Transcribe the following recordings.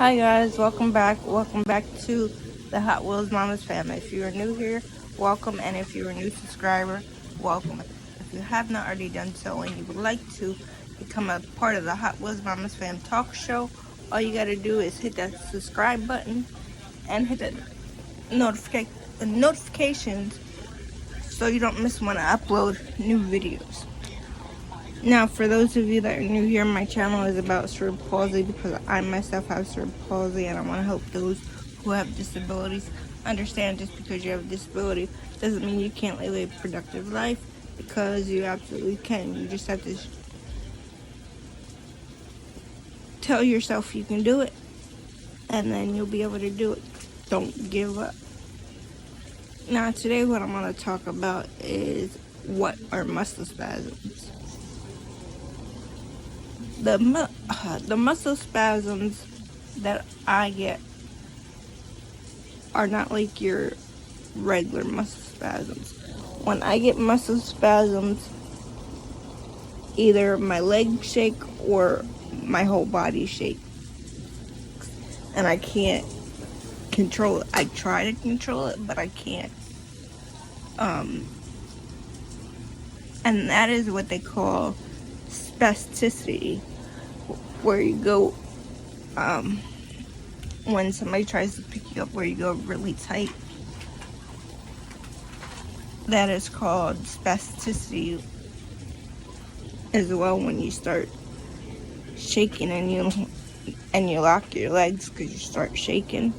Hi guys, welcome back. Welcome back to the Hot Wheels Mama's family. If you are new here, welcome, and if you're a new subscriber, welcome. If you have not already done so and you would like to become a part of the Hot Wheels Mama's Fam talk show, all you gotta do is hit that subscribe button and hit the notifications so you don't miss when I upload new videos. Now, for those of you that are new here, my channel is about cerebral palsy because I myself have cerebral palsy and I want to help those who have disabilities understand just because you have a disability doesn't mean you can't live a productive life, because you absolutely can. You just have to tell yourself you can do it, and then you'll be able to do it. Don't give up. Now, today what I'm going to talk about is what are muscle spasms. The muscle spasms that I get are not like your regular muscle spasms. When I get muscle spasms, either my legs shake or my whole body shakes, and I can't control it. I try to control it, but I can't. And that is what they call spasticity, where you go, when somebody tries to pick you up, where you go really tight. That is called spasticity as well, when you start shaking and you lock your legs because you start shaking.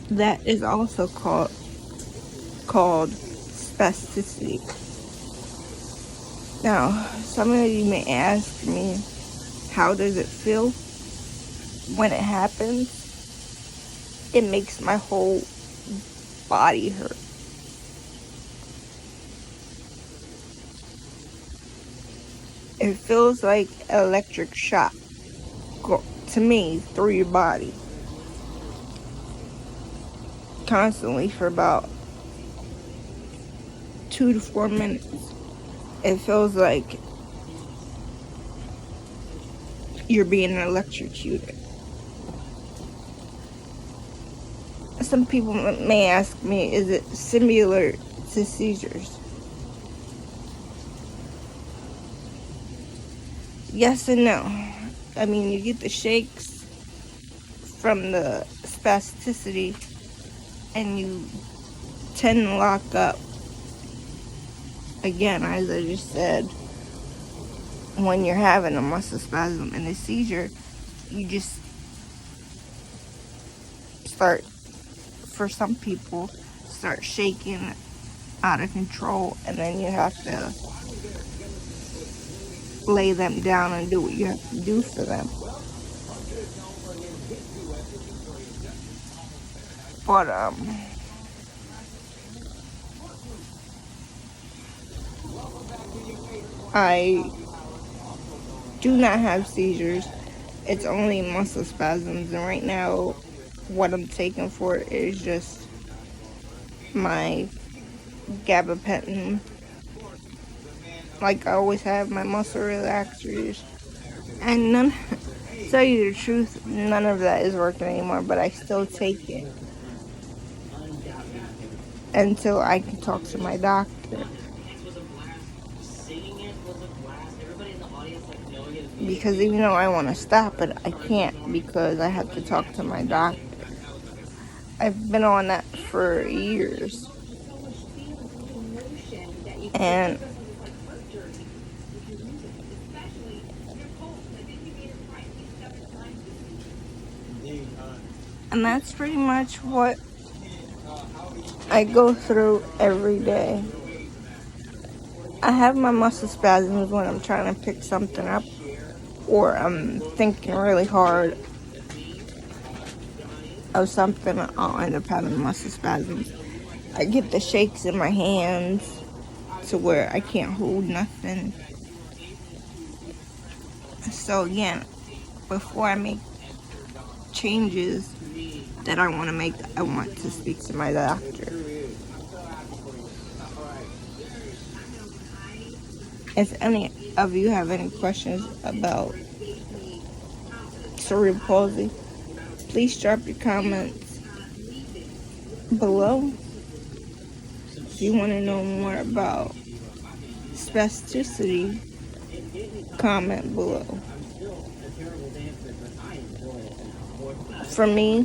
That is also called spasticity. Now, some of you may ask me, how does it feel when it happens? It makes my whole body hurt. It feels like an electric shock to me through your body constantly for about 2 to 4 minutes. It feels like you're being electrocuted. Some people may ask me, is it similar to seizures? Yes and no. I mean, you get the shakes from the spasticity and you tend to lock up. Again, as I just said, when you're having a muscle spasm and a seizure, you just start, for some people, start shaking out of control, and then you have to lay them down and do what you have to do for them. But I do not have seizures. It's only muscle spasms, and right now what I'm taking for it is just my gabapentin. Like I always have my muscle relaxers, and to tell you the truth, none of that is working anymore, but I still take it until I can talk to my doctor. Because even though I want to stop it, I can't, because I have to talk to my doctor. I've been on that for years. And that's pretty much what I go through every day. I have my muscle spasms when I'm trying to pick something up, or I'm thinking really hard of something. I'll end up having muscle spasms. I get the shakes in my hands to where I can't hold nothing. So again, before I make changes that I want to make, I want to speak to my doctor. If any of you have any questions about cerebral palsy, please drop your comments below. If you want to know more about spasticity, comment below. For me,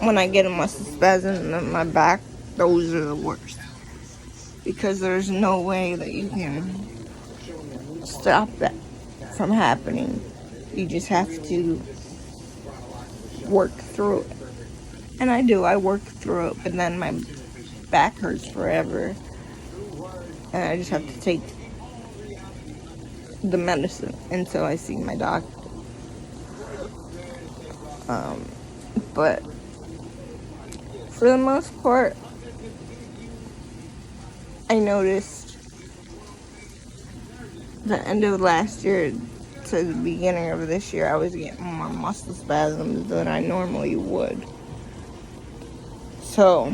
when I get a muscle spasm in my back, those are the worst. Because there's no way that you can stop that from happening. You just have to work through it. And I do, I work through it, but then my back hurts forever. And I just have to take the medicine until I see my doctor. But for the most part, I noticed the end of last year to the beginning of this year, I was getting more muscle spasms than I normally would. So,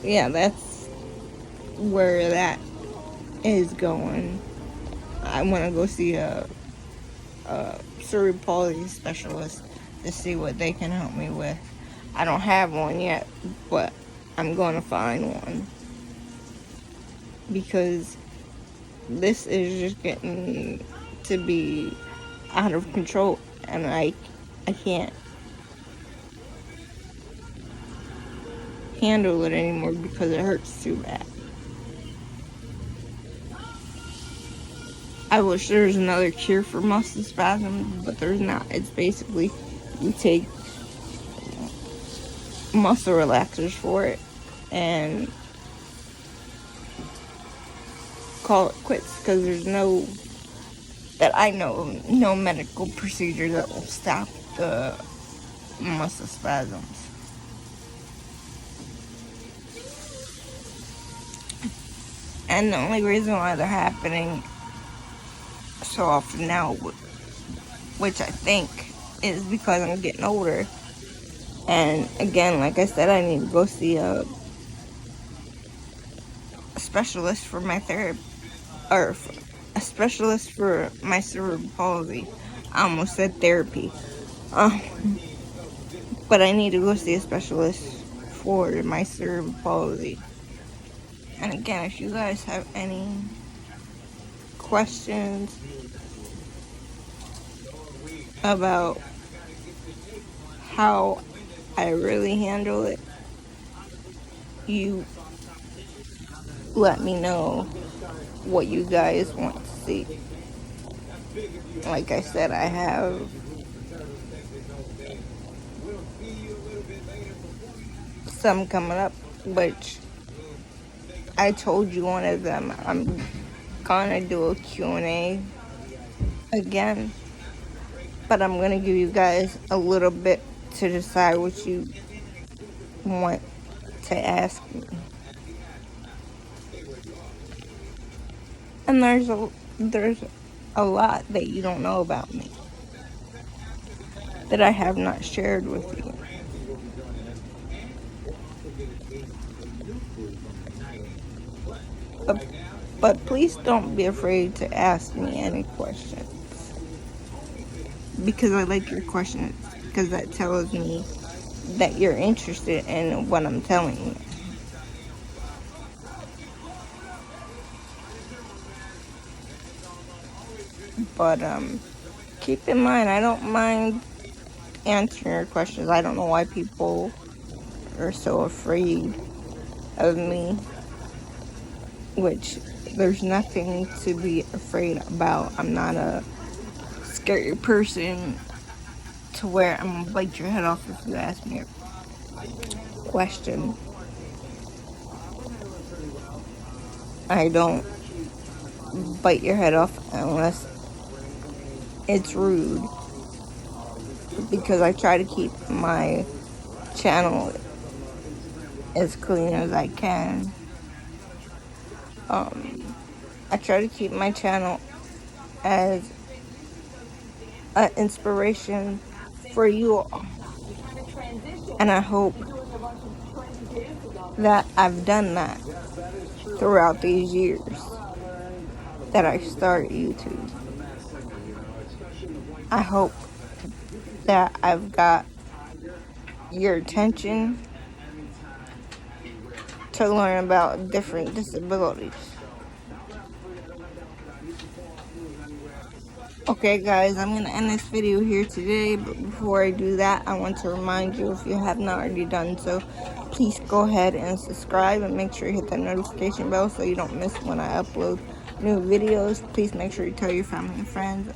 yeah, that's where that is going. I want to go see a cerebral palsy specialist to see what they can help me with. I don't have one yet, but I'm going to find one. Because this is just getting to be out of control, and I can't handle it anymore because it hurts too bad. I wish there was another cure for muscle spasms, but there's not. It's basically you take muscle relaxers for it and call it quits, because there's no medical procedure that will stop the muscle spasms. And the only reason why they're happening so often now, which I think is because I'm getting older. And again, like I said, I need to go see a specialist for my therapy, or a specialist for my cerebral palsy. I almost said therapy. But I need to go see a specialist for my cerebral palsy. And again, if you guys have any questions about how I really handle it, you let me know what you guys want to see. Like I said, I have some coming up, which I told you one of them I'm gonna do a Q&A again, but I'm gonna give you guys a little bit to decide what you want to ask me. And there's a lot that you don't know about me that I have not shared with you. But please don't be afraid to ask me any questions, because I like your questions, because that tells me that you're interested in what I'm telling you. But keep in mind, I don't mind answering your questions. I don't know why people are so afraid of me, which there's nothing to be afraid about. I'm not a scary person to where I'm gonna bite your head off if you ask me a question. I don't bite your head off unless it's rude, because I try to keep my channel as clean as I can. I try to keep my channel as an inspiration for you all, and I hope that I've done that throughout these years that I started YouTube. I hope that I've got your attention to learn about different disabilities. Okay guys, I'm going to end this video here today, but before I do that, I want to remind you, if you have not already done so, please go ahead and subscribe and make sure you hit that notification bell so you don't miss when I upload new videos. Please make sure you tell your family and friends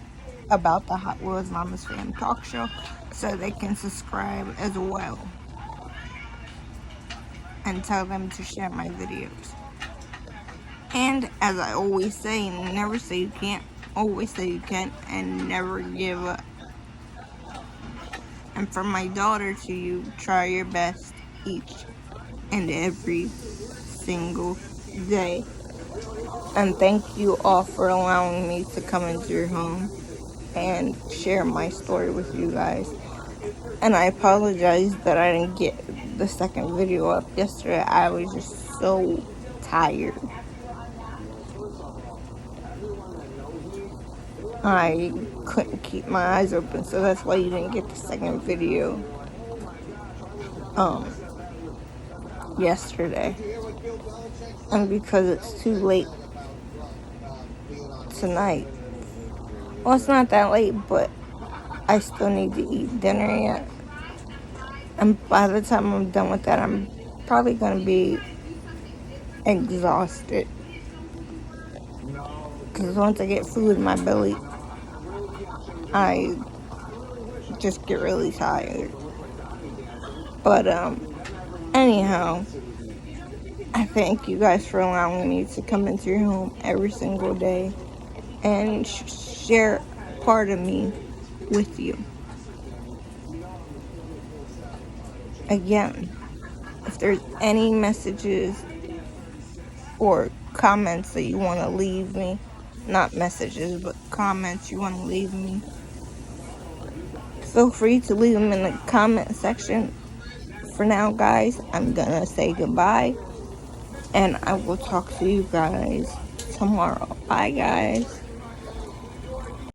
about the Hot Wheels Mama's Fam Talk Show so they can subscribe as well. And tell them to share my videos. And as I always say, never say you can't, always say you can, and never give up. And from my daughter to you, try your best each and every single day. And thank you all for allowing me to come into your home and share my story with you guys. And I apologize that I didn't get the second video up yesterday. I was just so tired. I couldn't keep my eyes open, so that's why you didn't get the second video yesterday. And because it's too late tonight. Well, it's not that late, but I still need to eat dinner yet. And by the time I'm done with that, I'm probably going to be exhausted. Because once I get food in my belly, I just get really tired. But, anyhow, I thank you guys for allowing me to come into your home every single day and share part of me with you. Again, if there's any messages or comments that you want to leave me, not messages, but comments you want to leave me, feel free to leave them in the comment section. For now, guys, I'm gonna say goodbye, and I will talk to you guys tomorrow. Bye, guys.